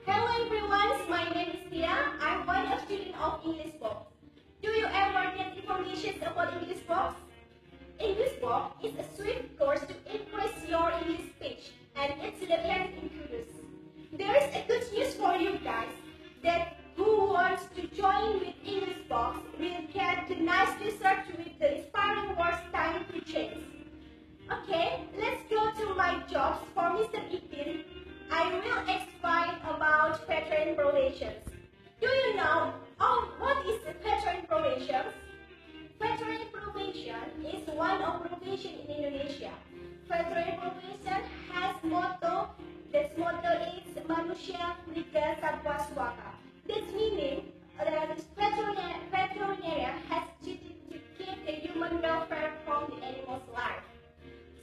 Hello everyone, my name is Tia. I'm one of student of English Box. Do you ever get information about English Box? English Box is a swift course to increase your English speech and it's located in Kudus. There is a good news for you guys that who wants to join with English Box will get the nice research with the inspiring words time to change. Okay, let's go to my jobs for Mr. Ipin. I will explain about veteran provisions. Do you know what is the veteran provisions? Veteran provision is one of provision in Indonesia. Veteran provision has motto. This motto is Manusia Liga Satwa Swaka. This meaning that veterinarian has duty to keep the human welfare from the animal's life.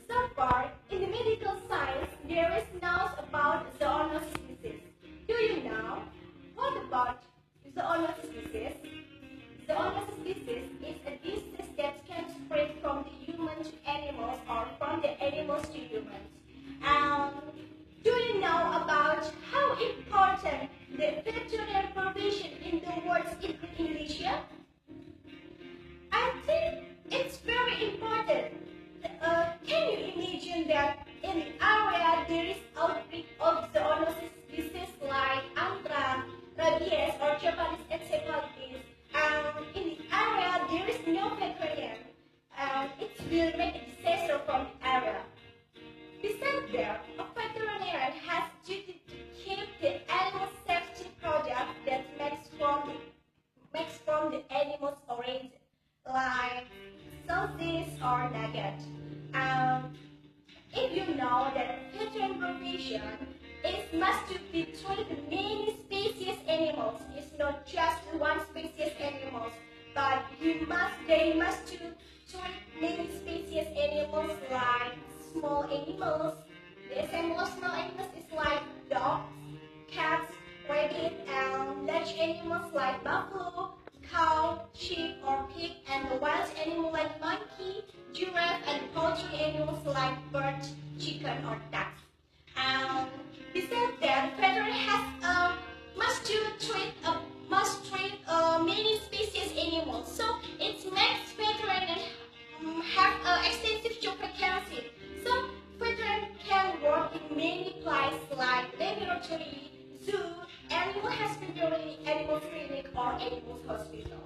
So far, in the medical science, there is knowledge about zoonosis disease. Do you know what about zoonosis disease? Zoonosis disease is a disease that can spread from the human to animals or from the animals to humans. Do you know about how important the veterinary provision in the words in Indonesia? I think it's very important. Can you imagine that in the area there is outbreak of zoonosis disease like anthrax, rabies, or Japanese encephalitis, and in the area there is no veterinarian, it will make a disaster from the area. Besides that, a veterinarian has duty to keep the animal safety product that makes from the animal's origin, like sausage or nugget. If you know that veteran provision is must to be treated many species animals, it's not just one species animals, but they must to treat many species animals like small animals. The example of small animals is like dogs, cats, rabbit, and large animals like buffalo, cow, sheep, or pig, and the wild animal like monkey, giraffe, and poultry animals like bird, chicken, or ducks. Besides that, veteran has must treat many species animals. So it makes veteran have extensive job vacancy. So veteran can work in many places like laboratory, zoo, animal husbandry, animal clinic, or animal hospital.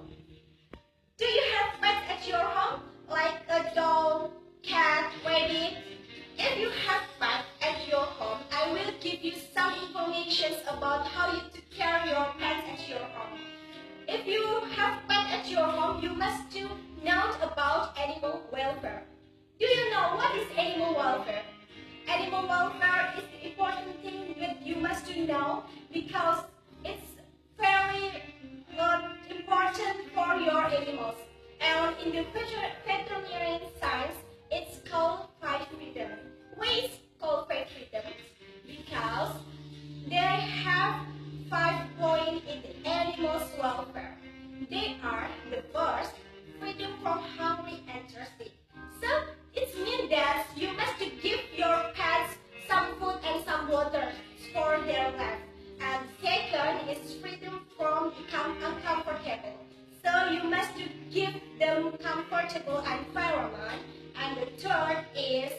Do you have pets at your home, like a dog, cat, rabbit? If you have pets at your home, I will give you some information about how you take care of your pets at your home. If you have pets at your home, you must know about animal welfare. Do you know what is animal welfare? Animal welfare is the important thing that you must know because it's very important for your animals. And in the veterinary science, it's called five freedom. Why is it called five freedom? Because they have 5 points in the animal's welfare. They are the first, freedom from hungry and thirsty. So it means that you must give your pets some food and some water for their life. And second is freedom from become uncomfortable. So you must give them comfortable environment. And the third is